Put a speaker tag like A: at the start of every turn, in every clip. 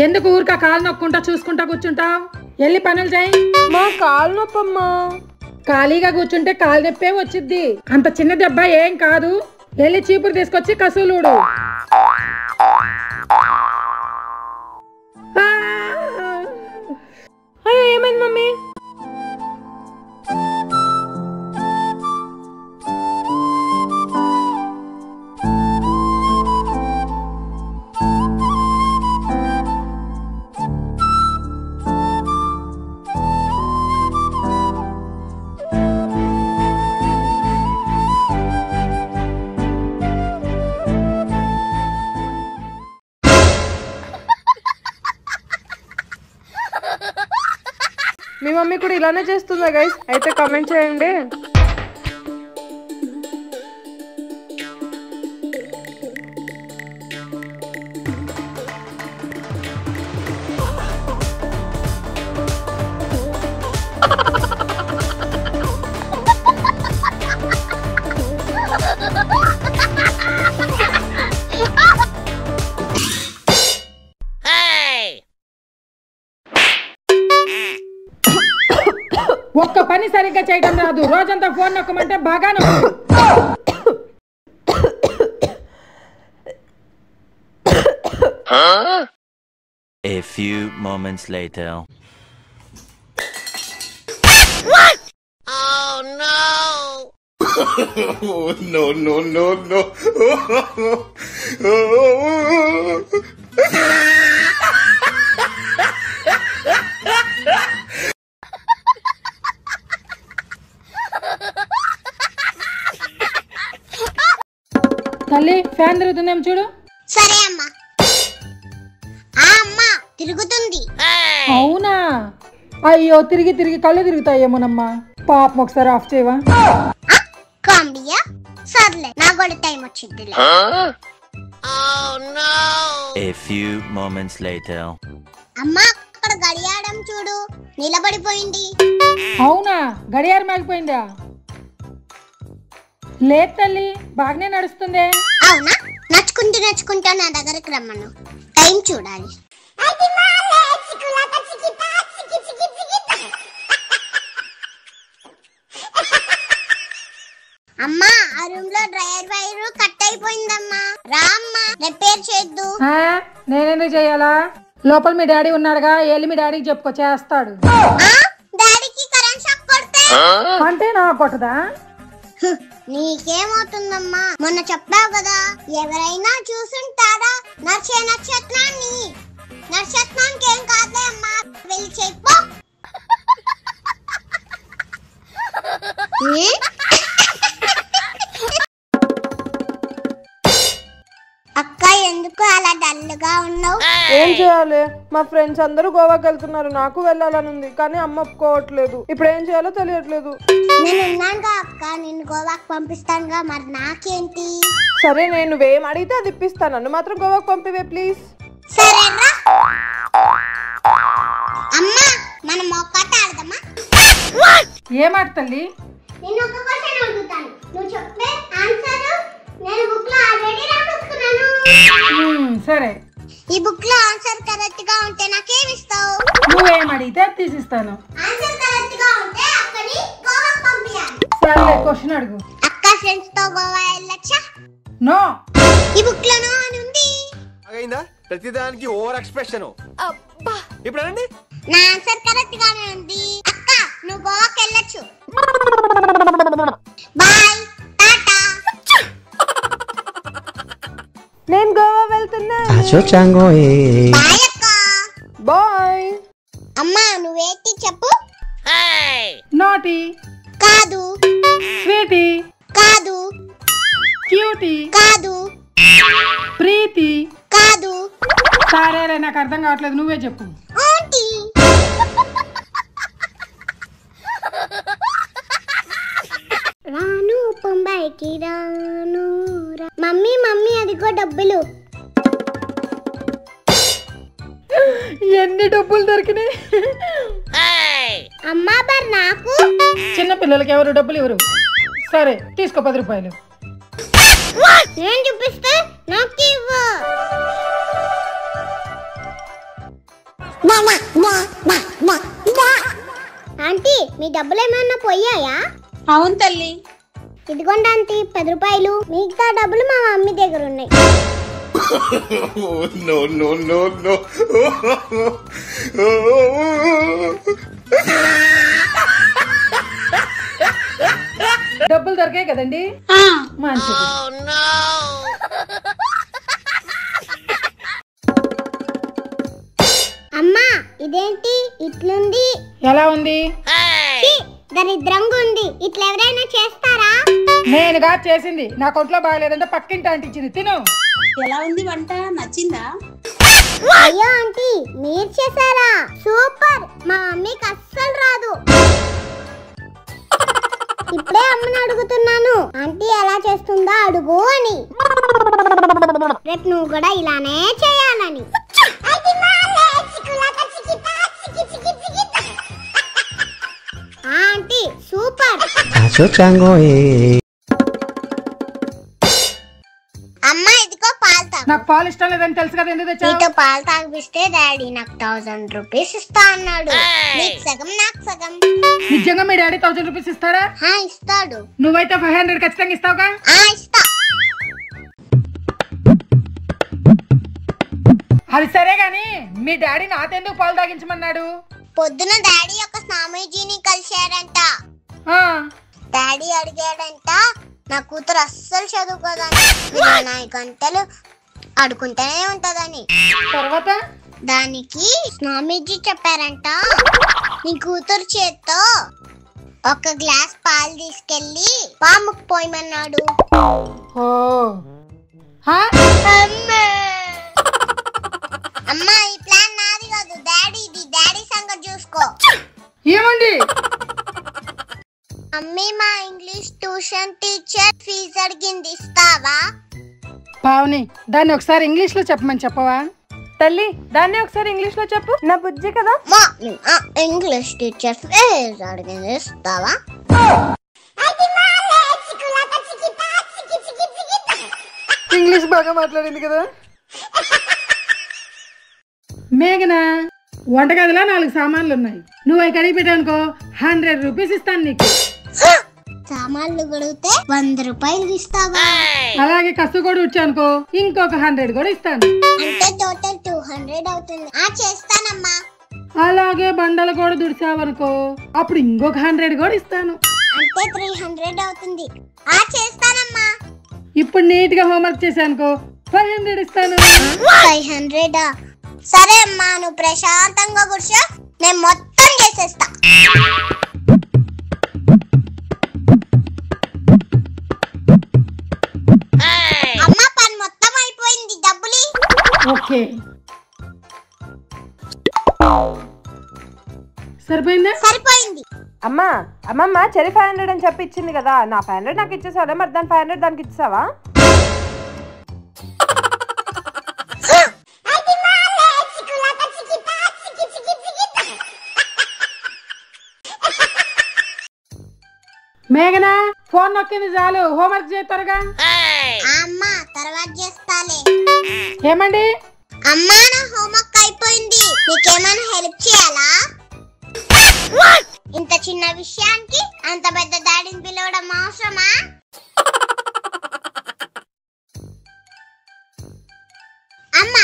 A: ఎందుకు ఊరికా కాలు నొక్కుంటా చూసుకుంటా కూర్చుంటావు? వెళ్ళి పనులు చేయి.
B: మా కాలు నొప్పమ్మా.
A: ఖాళీగా కూర్చుంటే కాలు నొప్పే వచ్చిద్ది. అంత చిన్న దెబ్బ ఏం కాదు. వెళ్ళి చీపురు తీసుకొచ్చి కసులుడు.
B: ఏమైంది మమ్మీ? మీ మమ్మీ కూడా ఇలానే చేస్తుందా గైస్? అయితే కామెంట్ చేయండి.
A: ఒక్క పని సరిగ్గా చేయడం రాదు. రోజంతా ఫోన్ నొక్కమంటే బాగా నొక్కు.
C: A few moments later.
D: What? Oh no!
E: No, no, no, no.
A: తల్లి ఫ్యాన్ తిరుగుతుందేం చూడు.
D: సరే అమ్మా. అమ్మా తిరుగుతుంది.
A: అవునా? అయ్యో తిరిగి తిరిగి కళ్ళు తిరుగుతాయేమోనమ్మా. పాపం ఒకసారి ఆఫ్ చేయవా?
D: కామెడీయా? సర్లే నా కూడా టైం వచ్చిందిలే.
C: A few moments later.
D: అమ్మా అక్కడ గడియారం చూడు నిలబడిపోయింది.
A: అవునా? గడియారం ఆగిపోయిందా? లేదు తల్లి బాగానే నడుస్తుంది.
D: అవునా? నచ్చుకుంటూ నా దగ్గరికి రమ్మను. టైం చూడాలి. అమ్మా ఆ రూమ్ లో డ్రైవర్ వైర్ కట్ అయిపోయిందమ్మా. రా అమ్మా రిపేర్ చేద్దు.
A: నేనెందుకు చెయ్యాలా? లోపల మీ డాడీ ఉన్నాడుగా, వెళ్ళి మీ డాడీకి చెప్పుకో చేస్తాడు.
D: డాడీకి కరెంట్ షాక్ కొడితే
A: అంటే నా కొట్టదా?
D: నీకేమవుతుందమ్మా? మొన్న చెప్పావు కదా ఎవరైనా చూసుంటారా నక్షత్రాన్ని. నక్షత్రానికి ఏం కాదే అమ్మా, వెళ్ళి చెప్పు. అక్క ఎందుకు అలా డల్గా ఉన్నావు?
B: ఏం చేయాలి? మా ఫ్రెండ్స్ అందరూ గోవాకి వెళ్తున్నారు. నాకు వెళ్ళాలని ఉంది కానీ అమ్మ ఒప్పుకోవట్లేదు. ఇప్పుడు ఏం చేయాలో తెలియట్లేదు.
D: నేను ఉన్నానుగా అక్క, నిన్ను గోవాకి పంపిస్తానుగా. మరి నాకేంటి?
B: సరే నేను నువ్వేం అడిగితే అది ఇప్పిస్తాను. నన్ను మాత్రం గోవాకి పంపివే ప్లీజ్.
D: సరేనా? అమ్మా మనం ఒక్కట ఆడదామా?
A: ఏమాట తల్లి?
D: నేను ఒక క్వశ్చన్ అడుగుతాను, నువ్వు చెప్పే ఆన్సర్ నేను బుక్ లో ఆల్రెడీ రాసుకున్నాను.
A: సరే.
D: ఈ బుక్ లో ఆన్సర్ కరెక్ట్ గా ఉంటే నాకేం ఇస్తావు?
A: నువ్వేం అడిగితే తీసిస్తాను.
D: ఆన్సర్ కరెక్ట్ గా ఉంటే అక్కని గోవాకి పంపియాలి.
A: సరే క్వశ్చన్ అడుగు.
D: అక్క ఫ్రెండ్స్ తో గోవా వెళ్ళొచ్చా?
A: నో.
D: ఈ బుక్ లో నో అని ఉంది.
E: అయిందా? ప్రతిదానికి ఓవర్ ఎక్స్ప్రెషన్.
D: అబ్బా
E: ఇప్పుడు అనండి.
D: నా ఆన్సర్ కరెక్ట్ గానే ఉంది. అక్క నువ్వు గోవాకి వెళ్ళొచ్చు. బాయ్ టాటా.
B: నేను గోవా వెళ్తున్నా.
D: బాయ్ అక్క.
B: బాయ్.
D: అమ్మా నువ్వేంటి చెప్పు?
A: నోటి.
D: కాదు.
A: స్వీటీ.
D: కాదు.
A: క్యూటీ.
D: కాదు.
A: ప్రీతి.
D: కాదు.
A: సరేలే నాకు అర్థం కావట్లేదు, నువ్వే చెప్పు.
D: ఆంటీ. రాను బొంబాయికి రాను. మమ్మీ మమ్మీ అదిగో డబ్బులు.
A: ఎన్ని డబ్బులు దొరికినాయి?
D: అమ్మా బర్ నాకు.
A: చిన్న పిల్లలకి ఎవరు డబ్బులు ఇవ్వరు. సరే తీసుకో 10 రూపాయలు.
D: ఏం చూపిస్తే మీ డబ్బులు ఏమైనా పోయాయా?
F: అవును తల్లి.
D: ఇదిగోండి ఆంటీ 10 రూపాయలు. మిగతా డబ్బులు మా మమ్మీ దగ్గర ఉన్నాయి.
E: no, no, no, no.
A: డబ్బులు దొరికాయి కదండి, మంచిది.
D: అమ్మా ఇదేంటి ఇట్లుంది?
A: ఎలా ఉంది?
D: దరిద్రంగా ఉంది. ఇట్లా ఎవరైనా చేస్తారా?
A: నేనుగా చేసింది. నా కొట్లో బాగలేదంటే పక్కింటి ఆంటీ ఇచ్చింది, తిను.
F: ఎలా ఉంది వంట? నచ్చిందా?
D: అయ్యో ఆంటీ మీరు చేశారా? సూపర్. మా మమ్మీకి అస్సలు రాదు. ఇప్పుడే అమ్మని అడుగుతున్నాను, ఆంటీ ఎలా చేస్తుందో అడుగు అని. రేపు నువ్వు కూడా ఇలానే చేయాలని. Aunty super. అమ్మ ఇదిగో పాలు తాగు.
A: నాకు పాలు ఇష్టం లేదని తెలుసు కదా, ఎందుకు తెచ్చావు?
D: నీతో పాలు తాగిపిస్తే డాడీ నాకు 1000 రూపీస్ ఇస్తా అన్నాడు. నీకు సగం నాకు సగం.
A: నిజంగా మీ డాడీ 1000 రూపీస్ ఇస్తారా?
D: ఇస్తాడు.
A: నువ్వైతే 500 ఖచ్చితంగా ఇస్తావుగా?
D: ఇస్తా.
A: అది సరే గాని మీ డాడీ నాతెందుకు పాలు తాగించమన్నాడు?
D: పొద్దున డాడీ ఒక స్వామీజీని కలిశారంట. డాడీ అడిగాడంట నా కూతురు అస్సలు చదువుకోదని, 24 గంటలు ఆడుకుంటూనే ఉంటదని.
A: తర్వాత
D: దానికి స్వామీజీ చెప్పారంట నీ కూతురు చేత్తో ఒక గ్లాస్ పాలు తీసుకెళ్లి పాముకు పోయమన్నాడు. అమ్మా ఈ ప్లాన్ నాది కాదు, డాడీది. డాడీ సంగతి చూసుకో.
A: ఏమండి?
D: మమ్మీ మా ఇంగ్లీష్ ట్యూషన్ టీచర్ ఫీజు అడిగింది, ఇస్తావా?
A: పావని దాన్ని ఒకసారి ఇంగ్లీష్ లో చెప్పమని చెప్పవా?
B: తల్లి దాన్ని ఒకసారి ఇంగ్లీష్ లో చెప్పు. నా బుజ్జి కదా.
D: ఇంగ్లీష్ టీచర్ ఫీజు అడిగింది, ఇస్తావా?
A: ఇంగ్లీష్ బాగా మాట్లాడింది కదా. మేఘనా వంటగదిలో 4 సామాన్లు ఉన్నాయి. నువ్వు అవి కడిగి పెట్టానుకో 100 రూపీస్ ఇస్తాను నీకు.
D: సామాన్లు గడిగితే 100 రూపాయలు ఇస్తావా?
A: అలాగే కసు కూడా వచ్చానుకో ఇంకొక 100 కూడా ఇస్తాను.
D: అంటే టోటల్ 200 అవుతుంది. చేస్తానమ్మా.
A: అలాగే బండలు కూడా దుడిచావనుకో అప్పుడు ఇంకొక 100 కూడా ఇస్తాను.
D: అంటే 300 అవుతుంది. చేస్తానమ్మా.
A: ఇప్పుడు నీట్ గా హోంవర్క్ చేశానుకో 500 ఇస్తాను.
D: 500? సరే అమ్మా, నువ్వు ప్రశాంతంగా కూర్చో, నేను మొత్తం చేసేస్తా. అమ్మ పని మొత్తం అయిపోయింది, డబ్బులు.
A: ఓకే సరిపోయిందా?
D: సరిపోయింది.
B: అమ్మా అమ్మమ్మ చెరి 500 అని చెప్పి ఇచ్చింది కదా, నా 500 నాకు ఇచ్చేసావా? మరి దాని 500 దానికి ఇచ్చేసావా?
A: మేఘనా ఫోన్ నొక్కింది చాలు, హోంవర్క్ చేస్తారుగా.
D: అమ్మా తర్వాత చేస్తాలే.
A: ఏమండి?
D: అమ్మా నా హోంవర్క్ అయిపోయింది, నీకేమైనా హెల్ప్ చేయాలా? ఇంత చిన్న విషయానికి అంత పెద్ద డాడీని పిలవడం అవసరమా? అమ్మా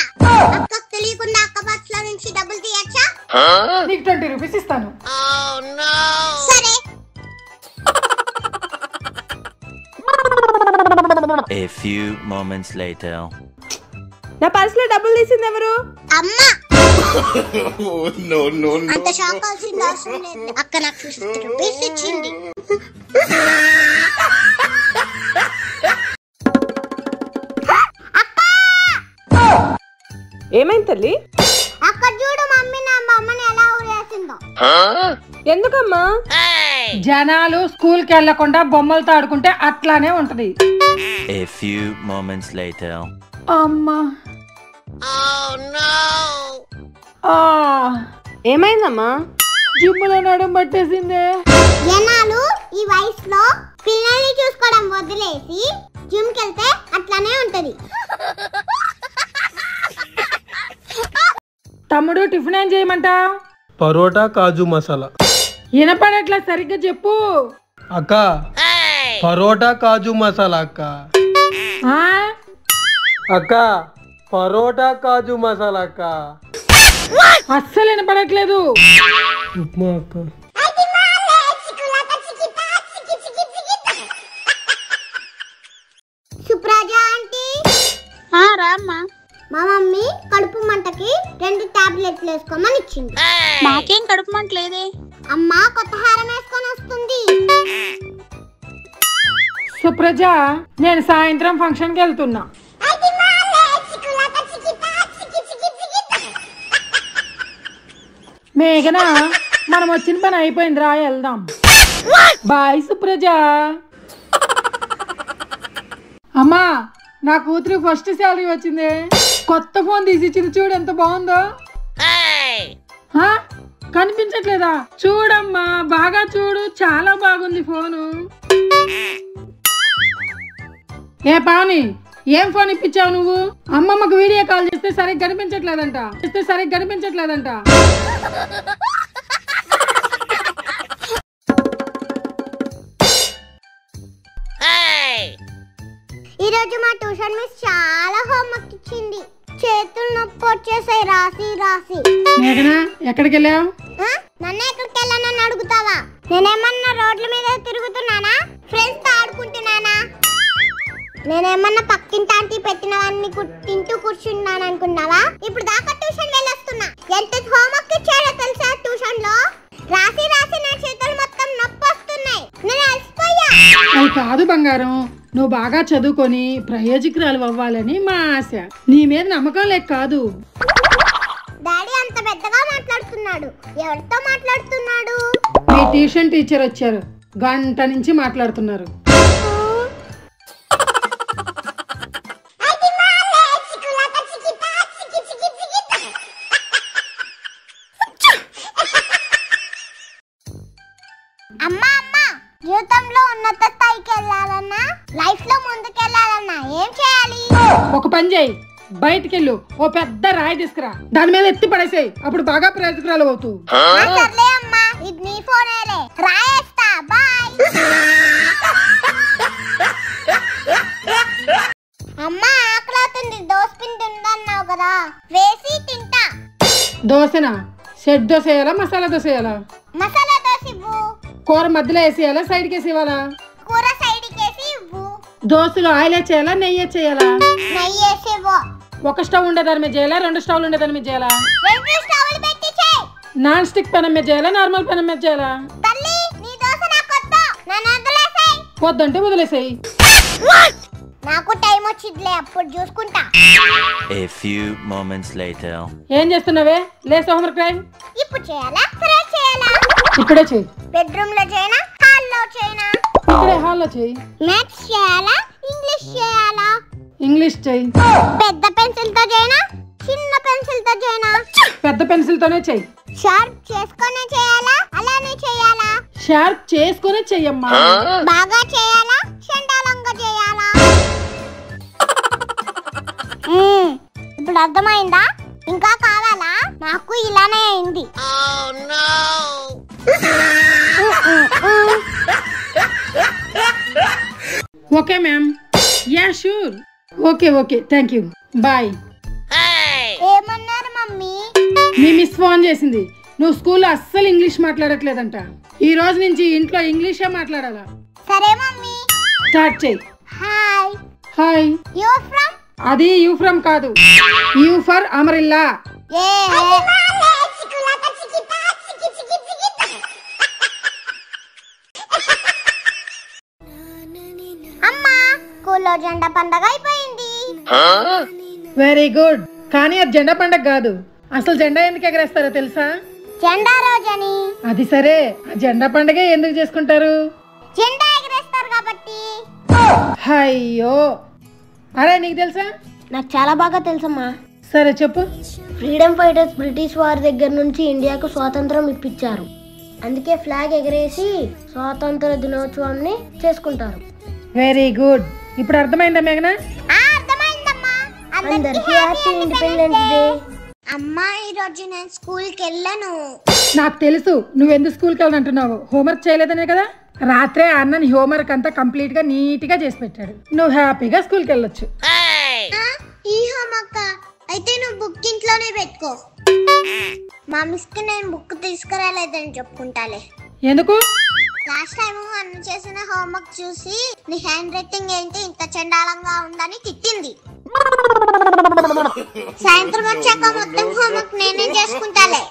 D: అక్కకు తెలియకుండా అక్క బస్సులో నుంచి డబ్బులు తీయచ్చా?
A: నీకు 20 రూపీస్ ఇస్తాను.
D: సరే.
C: A few moments later.
B: నా పర్సులో డబ్బులు తీసింది ఎవరు?
D: అమ్మా.
E: no, no, no.
D: అంత షాక్ అవ్వాల్సిన అవసరం లేదు. అక్క నాకు 50 రూపీస్ ఇచ్చింది.
B: ఏమైంది తల్లి?
D: అక్క చూడు మమ్మీ నా బొమ్మని ఎలా ఊరేసిందో.
B: ఎందుకమ్మా?
A: జనాలు స్కూల్ కి వెళ్లకుండా బొమ్మలతో ఆడుకుంటే అట్లానే ఉంటది.
C: A few moments later.
A: అమ్మా.
B: ఏమైందమ్మా?
A: జిమ్ములో నడుము పట్టేసిందే.
D: జనాలు ఈ వయసులో పిల్లల్ని చూసుకోవడం వదిలేసి జిమ్ కెళ్తే అట్లానే ఉంటది.
A: తమ్ముడు టిఫిన్ ఏం చేయమంటావు?
G: పరోటా కాజు మసాలా.
A: వినపడట్లా, సరిగ్గా చెప్పు.
G: అక్క పరోటా కాజు మసాలా అక్క.
A: ఆ
G: అక్క పరోటా కాజు మసాలా అక్క.
A: అస్సలు వినపడట్లేదు.
G: ఉప్మా అక్క.
D: సుప్రజ ఆంటీ,
F: రామ్మా.
D: మా మమ్మీ కడుపు మంటకి 2 టాబ్లెట్లు వేసుకోమని ఇచ్చింది.
F: మాకేం కడుపు మంటలేదే.
D: అమ్మ కొత్త హారం వేసుకొని వస్తుంది.
A: సుప్రజ, నేను సాయంత్రం ఫంక్షన్ కి వెళ్తున్నా. మేఘనా, మనం వచ్చిన పని అయిపోయింది, రా వెళ్దాం. బాయ్ సుప్రజ. అమ్మా, నా కూతురు ఫస్ట్ శాలరీ వచ్చింది. కొత్త ఫోన్ తీసి ఇచ్చింది, చూడు ఎంత బాగుందో. కనిపించట్లేదా? చూడమ్మా, బాగా చూడు, చాలా బాగుంది ఫోను. ఏ పావని, ఏం ఫోన్ ఇప్పించావు నువ్వు? అమ్మమ్మకు వీడియో కాల్ చేస్తే సరిగ్గా కనిపించట్లేదంట.
D: ఈ రోజు మా ట్యూషన్ మిస్ చాలా హోంవర్క్ ఇచ్చింది. చేతులు నొప్పి వచ్చేసాయి రాసి రాసి.
A: మేఘనా, ఎక్కడికి వెళ్ళావు?
D: నన్ను ఎక్కడికి వెళ్ళానని అడుగుతావా? నేనేమన్నా రోడ్ల మీద తిరుగుతున్నానా? ఫ్రెండ్స్ తో ఆడుకుంటున్నానా? నేనేమన్నా పక్కింటి ఆంటీ పెట్టినవన్నీ తింటూ కూర్చున్నాను అనుకున్నావా? ఇప్పుడు దాకా ట్యూషన్ వెళ్ళొస్తున్నా. ఎంత హోంవర్క్ ఇచ్చాడో తెలుసా ట్యూషన్ లో? రాసి రాసి నా చేతులు మొత్తం నొప్పి వస్తున్నాయి. నేను అలసిపోయా.
A: అది కాదు బంగారం, నువ్వు బాగా చదువుకొని ప్రయోజకురాలు అవ్వాలని మా ఆశ. నీ మీద నమ్మకం లేక కాదు.
D: డాడీ అంత పెద్దగా మాట్లాడుతున్నాడు. ఎవరితో మాట్లాడుతున్నాడు?
A: మీ ట్యూషన్ టీచర్ వచ్చారు, గంట నుంచి మాట్లాడుతున్నారు.
D: అమ్మా అమ్మా, జీవితంలో ఉన్నత స్థాయికి వెళ్ళాలన్నా, లైఫ్ లో ముందుకెళ్ళాలన్నా ఏం చేయాలి?
A: ఒక పని చేయి, బయటికెళ్ళు, ఓ పెద్ద రాయి తీసుకురా, దాని మీద ఎత్తి పడేసేయి, అప్పుడు బాగా ప్రయోజకురాలు అవుతూ.
D: సర్లే అమ్మా, ఇది నీ ఫోనేలే, రాయేస్తా. బాయ్. అమ్మా, ఆకలివుతుంది. దోశ పిండి ఉందన్నావు కదా, వేసి తింటా.
A: దోశనా? సెట్ దోశ వేయాలా, మసాలా దోశ వేయాలా?
D: మసాలా దోశ ఇవ్వు.
A: కూర మధ్యలో వేసేయాలా, సైడ్కి వేసి ఇవ్వాలా?
D: కూర సైడ్ కేసి ఇవ్వు.
A: దోశలో ఆయిల్ చేయాలా, నెయ్యి చేయాలా?
D: నెయ్యి వేసి ఇవ్వు.
A: ఒక స్టవ్ ఉండేదాని మీద చేయాలా, 2 స్టవ్లు ఉండేదాని మీద చేయాలా?
D: 2 స్టవ్లు పెట్టి చేయి.
A: నాన్ స్టిక్ పెనం మీద చేయాలా, నార్మల్ పెనం మీద చేయాలా?
D: తల్లి, నీ దోశ నాకొద్దు, నన్ను వదిలేసేయ్.
A: వద్దంటే వదిలేసేయి.
D: నాకు టైం వచ్చిందిలే, అప్పుడు చూసుకుంటా.
C: A few moments later.
A: ఏం చేస్తున్నావే? లేస్ హోంవర్క్ రాయి.
D: ఇప్పుడు చేయాలా, తర్వాత చేయాలా?
A: ఇప్పుడే చెయ్యి.
D: బెడ్రూమ్ లో చేయనా, హాల్లో చేయనా?
A: ఇప్పుడే హాల్లో చెయ్యి.
D: మ్యాథ్స్ చేయాలా, ఇంగ్లీష్ చేయాలా?
A: ఇంగ్లీష్ చెయ్యి.
D: పెద్ద పెన్సిల్ తో చేయనా, చిన్న పెన్సిల్ తో చేయనా?
A: పెద్ద పెన్సిల్ తోనే చెయ్యి.
D: షార్ప్ చేసుకునే చేయాలా, అలానే చేయాలా?
A: షార్ప్ చేసుకునే చెయ్యమ్మా.
D: బాగా చేయాలా, చండాలంగా చేయాలా? ఇప్పుడు అర్థమైందా? ఇంకా కావాలా? నాకు ఇలానే అయింది.
A: Okay ma'am. Yeah sure. Okay thank you. Bye.
D: ఏమన్నారు మమ్మీ?
A: మీ మిస్ ఫోన్ చేసింది. నువ్వు స్కూల్లో అస్సలు ఇంగ్లీష్ మాట్లాడట్లేదంట. ఈ రోజు నుంచి ఇంట్లో ఇంగ్లీషే మాట్లాడాలా.
D: సరే మమ్మీ.
A: స్టార్ట్ చెయ్యి.
D: హాయ్.
A: హాయ్.
D: You from?
A: అది యూ ఫ్రమ్ కాదు, యూ ఫర్ అమరిల్లా.
D: అమ్మా, స్కూల్లో జెండా పండగ అయిపోయింది.
A: Very good. కానీ అది జెండా పండగ కాదు. అసలు జెండా ఎందుకు ఎగరేస్తారో తెలుసా?
D: జెండా రోజని.
A: అది సరే, ఆ జెండా పండగే ఎందుకు చేసుకుంటారు?
D: జెండా ఎగరేస్తారు కాబట్టి.
A: అయ్యో, అరే నీకు తెలుసా?
H: నాకు చాలా బాగా తెలుసమ్మా.
A: సరే చెప్పు.
H: ఫ్రీడమ్ ఫైటర్స్ బ్రిటిష్ వారి దగ్గర నుంచి ఇండియాకు స్వాతంత్రం ఇప్పించారు. అందుకే ఫ్లాగ్ ఎగరేసి స్వాతంత్ర దినోత్సవాన్ని చేసుకుంటారు.
A: Very good. ఇప్పుడు అర్థమైందా మేఘనా?
D: అర్థమైందమ్మా.
H: అందరికీ హ్యాపీ ఇండిపెండెన్స్ డే.
D: అమ్మా ఈరోజు నేను స్కూల్కి వెళ్ళను.
A: నాకు తెలుసు నువ్వెందుకు స్కూల్కి వెళ్ళనంటున్నావు. హోంవర్క్ చేయలేదనే కదా. రాత్రే అన్నని హోంవర్క్ అంతా కంప్లీట్ గా నీట్ గా చేసి పెట్టాడు. నువ్వు హ్యాపీగా స్కూల్కి వెళ్ళొచ్చు.
D: ఈ హోంవర్క్ అయితే నువ్వు బుక్ ఇంట్లోనే పెట్టుకో. మా మిస్కి నేను బుక్ తీసుకురాలేదని చెప్పుకుంటాలే.
A: ఎందుకు?
D: లాస్ట్ టైం అన్న చేసిన హోంవర్క్ చూసి నీ హ్యాండ్ రైటింగ్ ఏంటి ఇంత చండాలంగా ఉందని తిట్టింది. సాయంత్రం వచ్చాక మొత్తం హోంవర్క్ నేనే చేసుకుంటాలే.